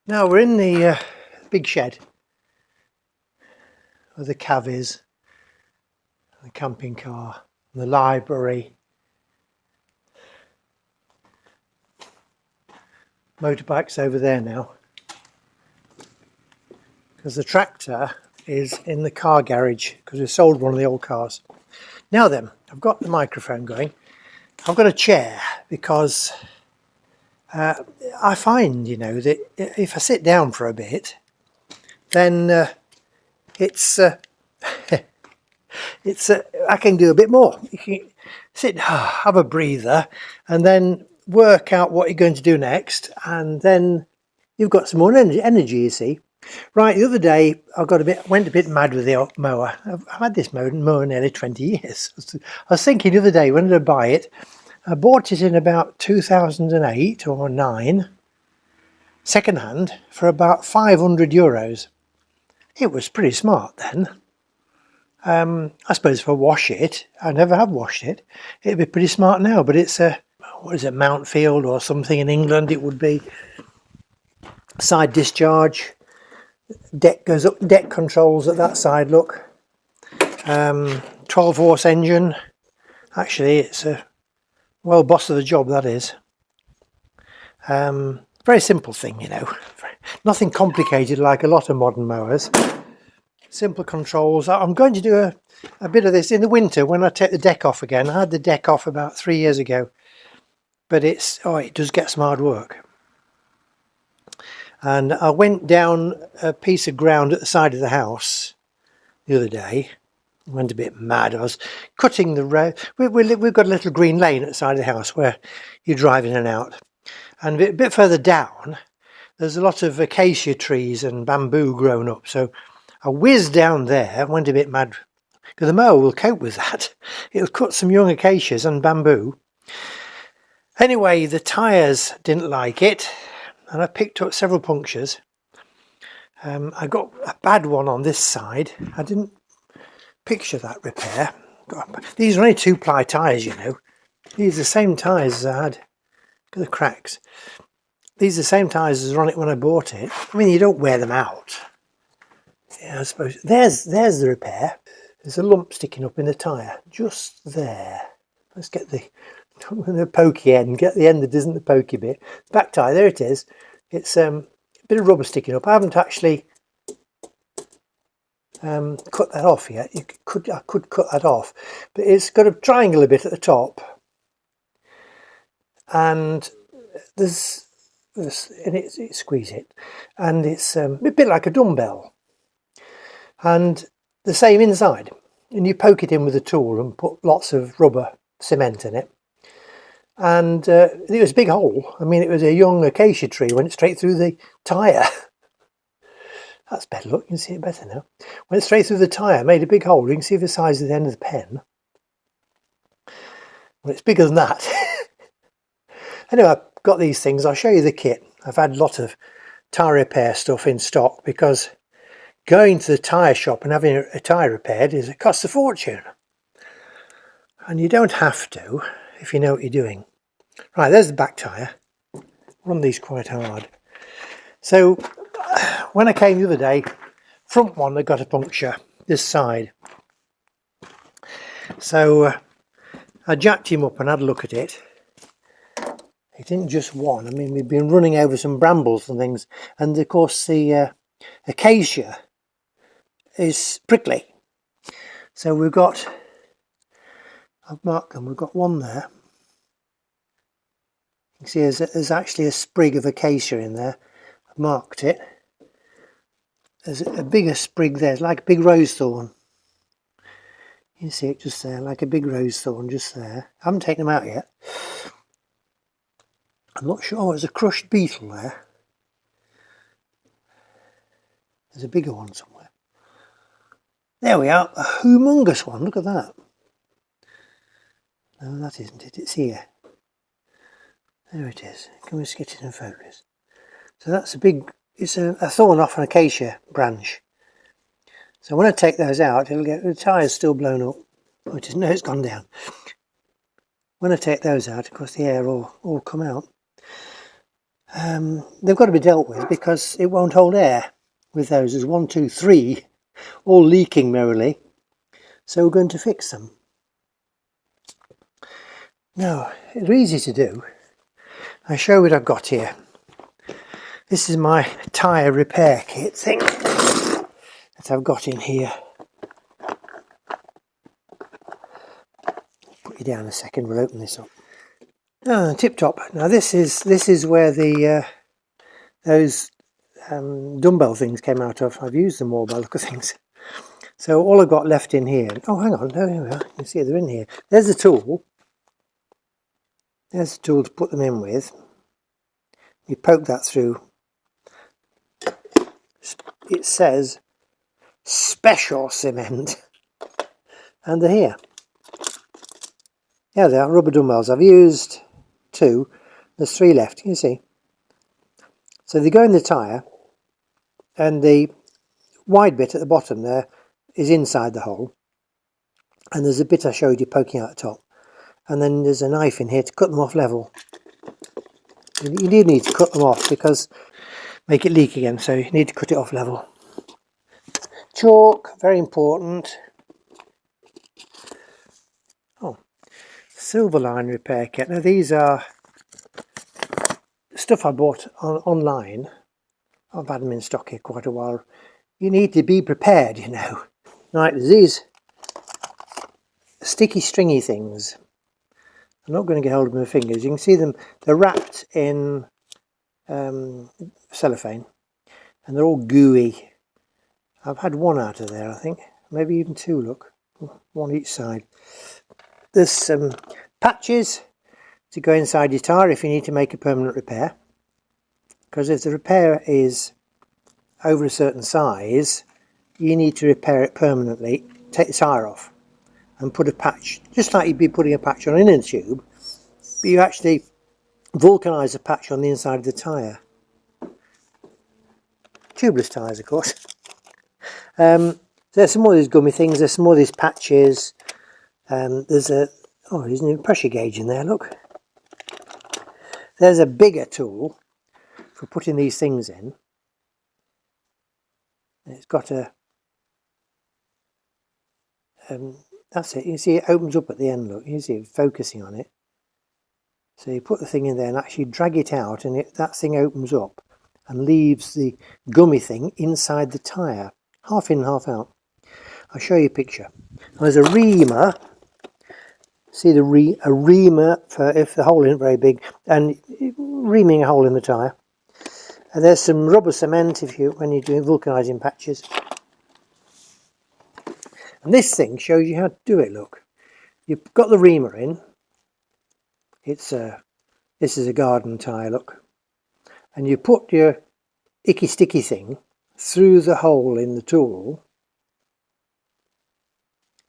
Now we're in the big shed where the cav is, the camping car, the library, motorbikes over there now, because the tractor is in the car garage because we sold one of the old cars. Now then, I've got the microphone going. I've got a chair because I find, that if I sit down for a bit, then it's I can do a bit more. You can sit, have a breather, and then work out what you're going to do next, and then you've got some more energy. You see, right? The other day I went a bit mad with the mower. I've had this mower nearly 20 years. I was thinking the other day, when did I buy it? I bought it in about 2008 or 9, second hand, for about €500. It was pretty smart then. I suppose if I wash it, I never have washed it, it'd be pretty smart now, but it's what is it, Mountfield or something in England it would be. Side discharge, deck goes up, deck controls at that side, look. 12 horse engine, actually it's a boss of the job, that is. Very simple thing, nothing complicated like a lot of modern mowers. Simple controls. I'm going to do a bit of this in the winter when I take the deck off again. I had the deck off about 3 years ago, but it does get some hard work. And I went down a piece of ground at the side of the house the other day. I went a bit mad. I was cutting the road. We've got a little green lane at the side of the house where you drive in and out. And a bit further down, there's a lot of acacia trees and bamboo grown up. So I whizzed down there, went a bit mad, because the mower will cope with that. It'll cut some young acacias and bamboo. Anyway, the tyres didn't like it, and I picked up several punctures. I got a bad one on this side. I didn't picture that repair. These are only 2-ply tyres, These are the same tyres as I had. Look at the cracks. These are the same tyres as were on it when I bought it. I mean, you don't wear them out. Yeah, I suppose. There's the repair. There's a lump sticking up in the tyre, just there. Let's get the pokey end, get the end that isn't the pokey bit. Back tyre, there it is. It's a bit of rubber sticking up. I haven't actually cut that off yet. I could cut that off, but it's got a triangle a bit at the top, and there's in it. You squeeze it, and it's a bit like a dumbbell. And the same inside, and you poke it in with a tool and put lots of rubber cement in it, and it was a big hole. I mean, it was a young acacia tree, went straight through the tyre. That's better, look, you can see it better now. Went straight through the tyre, made a big hole. You can see the size of the end of the pen. Well, it's bigger than that. Anyway, I've got these things. I'll show you the kit. I've had a lot of tyre repair stuff in stock because going to the tyre shop and having a tyre repaired it costs a fortune. And you don't have to if you know what you're doing. Right, there's the back tyre. Run these quite hard. So when I came the other day, front one had got a puncture, this side. So I jacked him up and had a look at it. It isn't just one. I mean, we've been running over some brambles and things. And of course the acacia is prickly. So I've marked them, we've got one there. You can see there's actually a sprig of acacia in there. I've marked it. There's a bigger sprig there, it's like a big rose thorn. You can see it just there, like a big rose thorn just there. I haven't taken them out yet. I'm not sure, there's a crushed beetle there. There's a bigger one somewhere. There we are, a humongous one, look at that. No, that isn't it, it's here. There it is, can we get it in focus? So that's a big, it's a thorn off an acacia branch. So when I take those out, it'll get, the tyre's still blown up. Oh, it isn't, no, it's gone down. When I take those out, of course the air will all come out. They've got to be dealt with because it won't hold air with those. There's 1, 2, 3 all leaking merrily, so we're going to fix them. Now, it's easy to do. I'll show you what I've got here. This is my tyre repair kit thing that I've got in here. Put you down a second, we'll open this up. Tip top. Now this is where the those dumbbell things came out of. I've used them all by the look of things. So all I've got left in here. Oh, hang on. There we are. You can see they're in here. There's the tool. There's the tool to put them in with. You poke that through. It says special cement, and they're here. Yeah, they are rubber dumbbells. I've used 2. There's 3 left. You see. So they go in the tyre, and the wide bit at the bottom there is inside the hole, and there's a bit I showed you poking out the top, and then there's a knife in here to cut them off level. You do need to cut them off because make it leak again, so you need to cut it off level. Chalk, very important. Oh, silver line repair kit. Now these are stuff I bought online. I've had them in stock here quite a while. You need to be prepared, you know. Right, there's these sticky stringy things. I'm not going to get hold of my fingers. You can see them, they're wrapped in cellophane and they're all gooey. I've had 1 out of there, I think, maybe even 2, look, 1 each side. There's some patches to go inside your tyre if you need to make a permanent repair, because if the repair is over a certain size, you need to repair it permanently. Take the tyre off and put a patch, just like you'd be putting a patch on an inner tube, but you actually vulcanise a patch on the inside of the tyre. Tubeless tyres, of course. There's some more of these gummy things, there's some more of these patches. There's a new pressure gauge in there, look. There's a bigger tool for putting these things in. It's got a that's it. You see it opens up at the end, look. You see it focusing on it. So you put the thing in there and actually drag it out, and that thing opens up and leaves the gummy thing inside the tyre. Half in, half out. I'll show you a picture. There's a reamer. See a reamer for if the hole isn't very big, and reaming a hole in the tyre. And there's some rubber cement when you're doing vulcanising patches. And this thing shows you how to do it, look. You've got the reamer in. This is a garden tyre, look. And you put your icky sticky thing through the hole in the tool.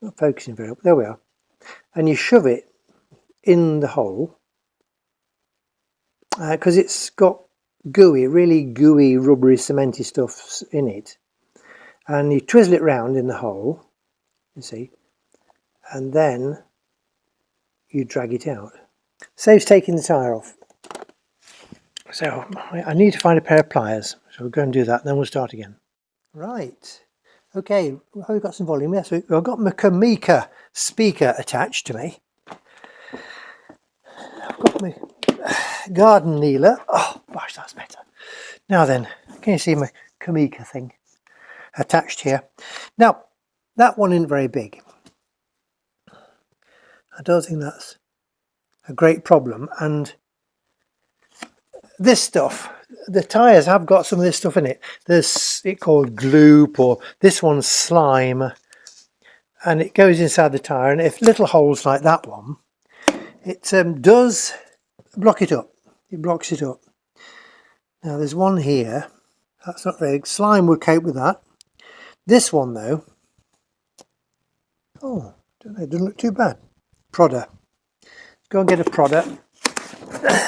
Not focusing very well, there we are. And you shove it in the hole because it's got really gooey, rubbery, cementy stuff in it. And you twizzle it round in the hole, you see, and then you drag it out. Saves taking the tyre off. So I need to find a pair of pliers, so we'll go and do that, then we'll start again. Right, okay, we've got some volume. Yes, I've got my Acacia speaker attached to me. I've got my garden kneeler. Oh gosh, that's better. Now then, can you see my Acacia thing attached here? Now, that one isn't very big. I don't think that's a great problem, and this stuff, the tyres have got some of this stuff in it. There's it called gloop, or this one's slime, and it goes inside the tyre, and if little holes like that one, it does block it up. It blocks it up. Now there's one here, that's not very, slime would cope with that. This one though, oh, don't know, it doesn't look too bad. Prodder. Go and get a prodder.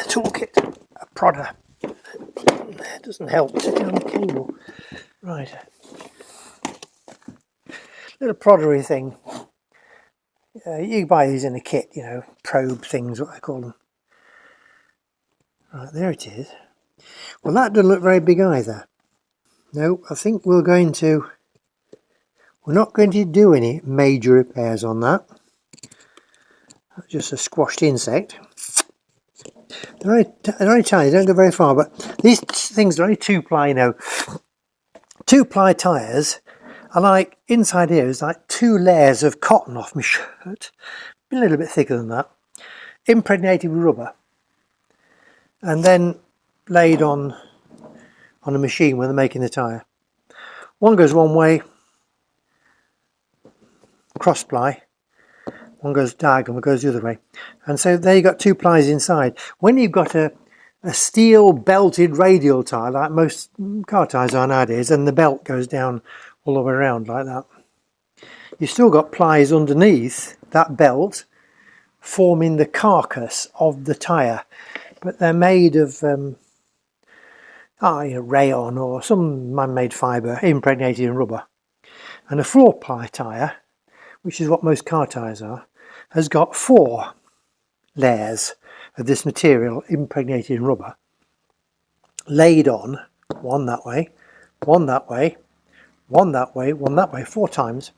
Toolkit. A prodder. It doesn't help. Take it on the cable. Right. Little proddery thing. You can buy these in a kit, you know, probe things, what I call them. Right, there it is. Well, that doesn't look very big either. No, I think we're not going to do any major repairs on that. That's just a squashed insect. They're only tiny, they don't go very far, but these things are only 2-ply, you know. 2-ply tyres are like, inside here is like 2 layers of cotton off my shirt, a little bit thicker than that, impregnated with rubber, and then laid on a machine when they're making the tyre. One goes one way, cross ply, one goes diagonal, one goes the other way. And so there you've got 2 plies inside. When you've got a steel belted radial tyre, like most car tyres are nowadays, and the belt goes down all the way around like that, you've still got plies underneath that belt forming the carcass of the tyre. But they're made of rayon or some man-made fibre impregnated in rubber. And a 4-ply tyre, which is what most car tyres are, has got 4 layers of this material impregnated in rubber, laid on, one that way, one that way, one that way, one that way, 4 times.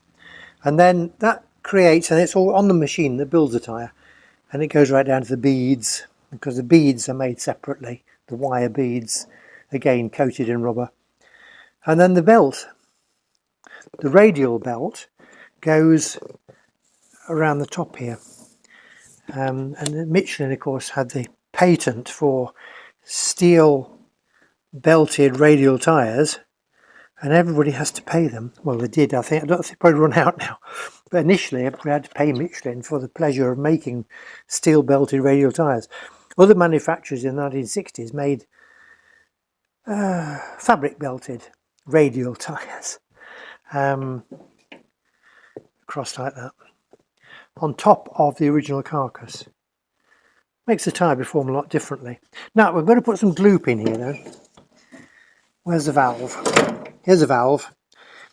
And then that creates, and it's all on the machine that builds the tyre, and it goes right down to the beads, because the beads are made separately, the wire beads, again coated in rubber. And then the belt, the radial belt, goes around the top here. And Michelin, of course, had the patent for steel belted radial tyres, and everybody has to pay them. Well, they did, I think. I don't think they've probably run out now. But initially, we had to pay Michelin for the pleasure of making steel belted radial tyres. Other manufacturers in the 1960s made fabric belted radial tyres, crossed like that, on top of the original carcass. Makes the tyre perform a lot differently. Now we're going to put some gloop in here though. Where's the valve? Here's a valve.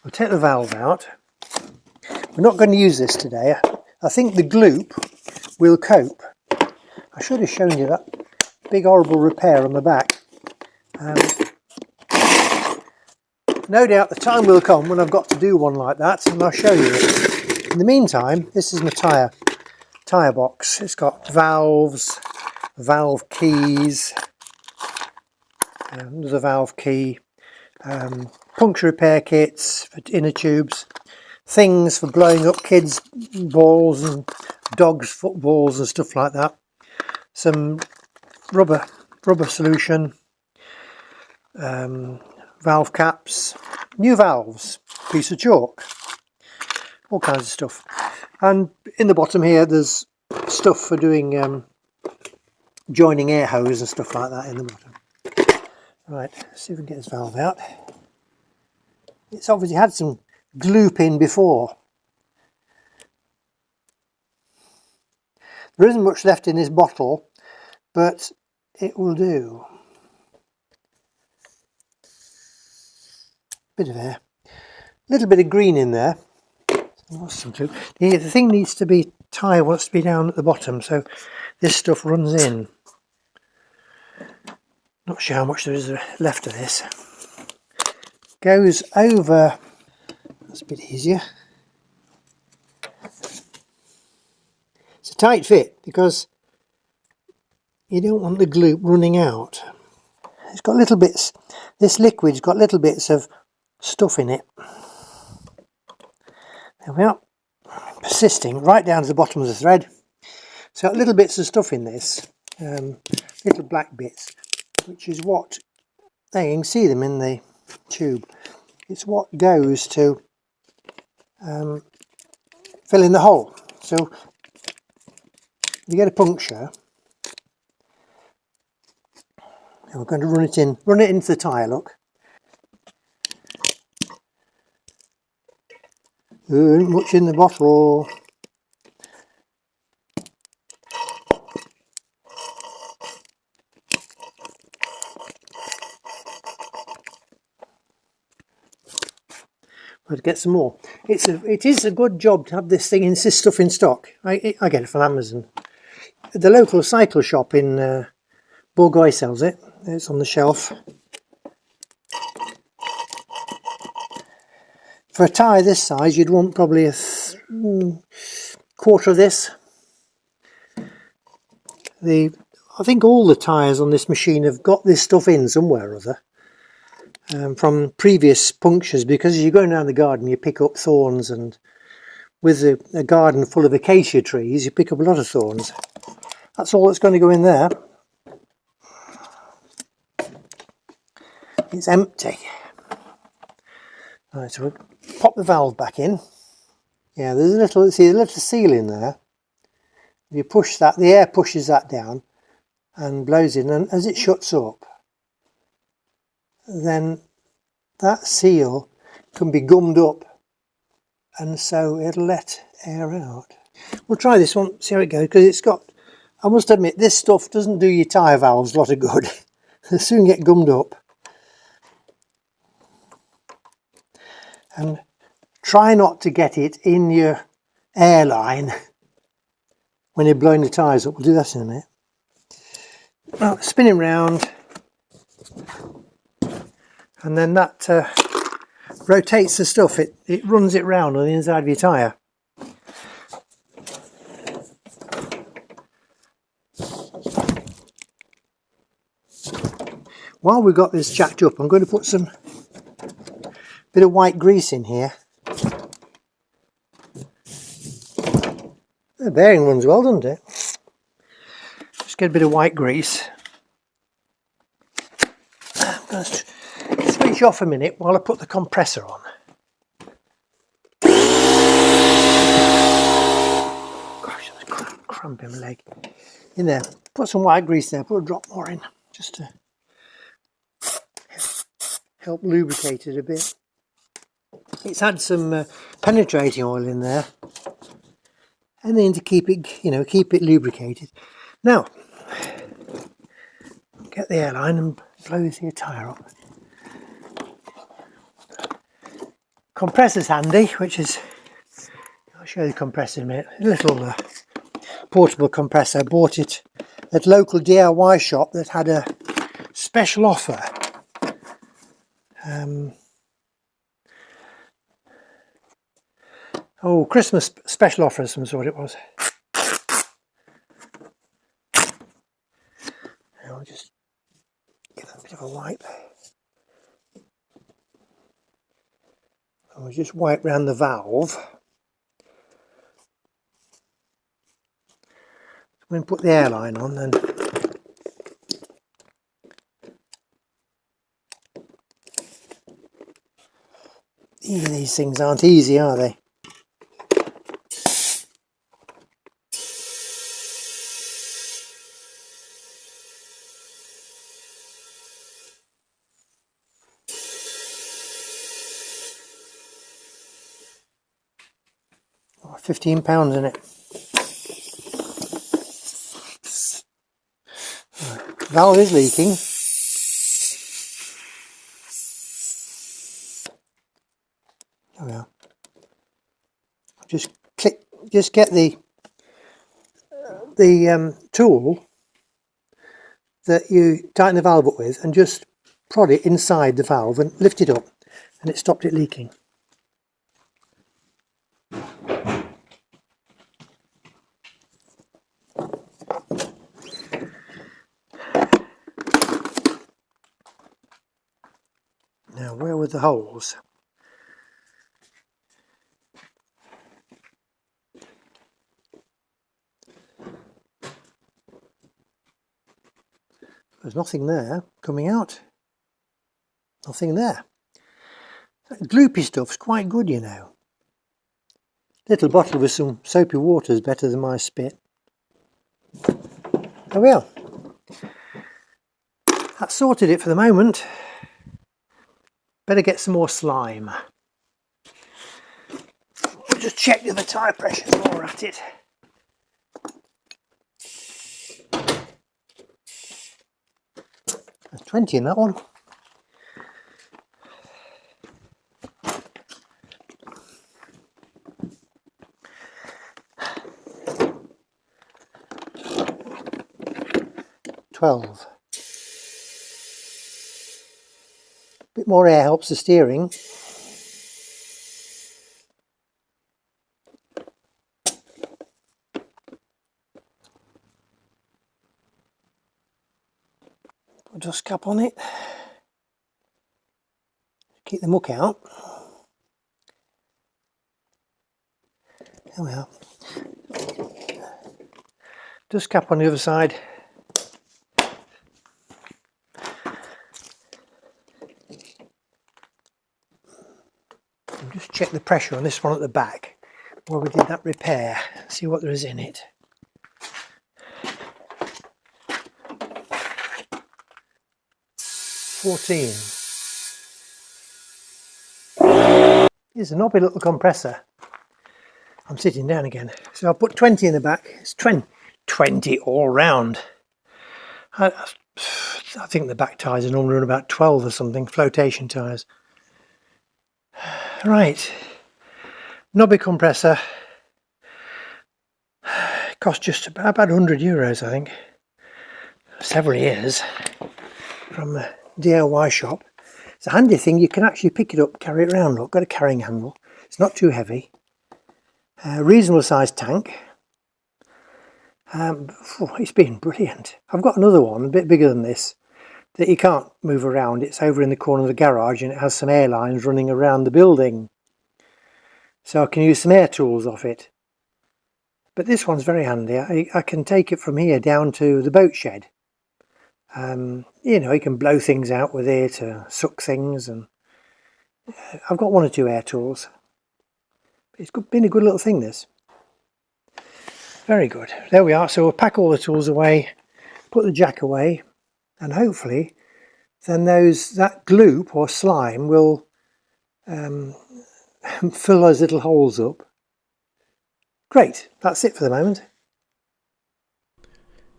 We'll take the valve out. We're not going to use this today. I think the gloop will cope. I should have shown you that big horrible repair on the back. No doubt the time will come when I've got to do one like that, and I'll show you it. In the meantime, this is my tyre box. It's got valves, valve keys, another valve key, puncture repair kits for inner tubes, things for blowing up kids' balls and dogs' footballs and stuff like that, some rubber solution, valve caps, new valves, piece of chalk, all kinds of stuff. And in the bottom here there's stuff for doing joining air hose and stuff like that in the bottom. Right, let's see if we can get this valve out. It's obviously had some gloop in before. There isn't much left in this bottle, but it will do. Bit of air, a little bit of green in there. The thing needs to be, tyre wants to be down at the bottom, so this stuff runs in. Not sure how much there is left of this. Goes over, that's a bit easier. It's a tight fit because you don't want the gloop running out. It's got little bits, this liquid's got little bits of stuff in it. There we are, persisting right down to the bottom of the thread. So got little bits of stuff in this, little black bits, which is what, there you can see them in the tube. It's what goes to fill in the hole. So you get a puncture, and we're going to run it into the tyre, look. There ain't much in the bottle. I'd get some more. It is a good job to have this stuff in stock. I get it from Amazon. The local cycle shop in Bourgois sells it. It's on the shelf. For a tyre this size, you'd want probably a quarter of this. I think all the tyres on this machine have got this stuff in somewhere or other. From previous punctures, because as you're going down the garden you pick up thorns, and with a garden full of acacia trees you pick up a lot of thorns. That's all that's going to go in there. It's empty. Right, so we'll pop the valve back in. Yeah, there's a little seal in there. If you push that, the air pushes that down and blows in, and as it shuts up, then that seal can be gummed up, and so it'll let air out. We'll try this one, see how it goes, because it's got, I must admit, this stuff doesn't do your tyre valves a lot of good. They soon get gummed up. And try not to get it in your airline when you're blowing the tyres up. We'll do that in a minute. Well, spinning round, and then that rotates the stuff. It runs it round on the inside of your tyre. While we've got this jacked up, I'm going to put some bit of white grease in here. The bearing runs well, doesn't it? Just get a bit of white grease. I'm going to switch off a minute while I put the compressor on. Gosh, that's cramp in my leg. In there, put some white grease there, put a drop more in, just to help lubricate it a bit. It's had some penetrating oil in there, and then to keep it, keep it lubricated. Now, get the airline and blow your tyre up. Compressor's handy, which is, I'll show you the compressor in a minute. A little portable compressor. I bought it at a local DIY shop that had a special offer. Christmas special offer of some sort it was. I'll just give that a bit of a wipe. I'll just wipe round the valve. When we put the airline on, then these things aren't easy, are they? £15 in it. Right. Valve is leaking. There we are. Just get the tool that you tighten the valve up with and just prod it inside the valve and lift it up, and it stopped it leaking. Now, where were the holes? There's nothing there coming out. Nothing there. That gloopy stuff's quite good, you know. Little bottle with some soapy water is better than my spit. There we are. That sorted it for the moment. Better get some more slime. We'll just check the tyre pressures while we're at it. There's 20 in that one. $12. bit more air helps the steering. Put a dust cap on it. Keep the muck out. There we are. Dust cap on the other side. And just check the pressure on this one at the back where we did that repair. See what there is in it. It's a knobby little compressor. I'm sitting down again. So I'll put 20 in the back. It's 20 all round. I think the back tyres are normally run about 12 or something, flotation tyres. Right, knobby compressor. Cost just about €100, I think. Several years from a DIY shop. It's a handy thing. You can actually pick it up, carry it around. Look, got a carrying handle. It's not too heavy. Reasonable sized tank. It's been brilliant. I've got another one a bit bigger than this that you can't move around. It's over in the corner of the garage and it has some air lines running around the building, so I can use some air tools off it. But this one's very handy. I can take it from here down to the boat shed. You know, you can blow things out with it, suck things, and I've got one or two air tools. It's been a good little thing, this. Very good. There we are. So we'll pack all the tools away, put the jack away, and hopefully then that gloop or slime will fill those little holes up. Great. That's it for the moment.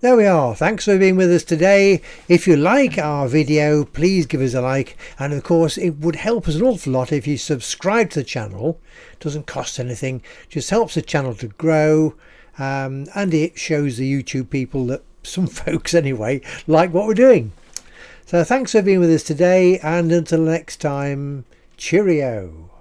There we are. Thanks for being with us today. If you like our video, please give us a like, and of course it would help us an awful lot if you subscribe to the channel. It doesn't cost anything, just helps the channel to grow, and it shows the YouTube people that some folks anyway like what we're doing. So thanks for being with us today, and until next time, cheerio.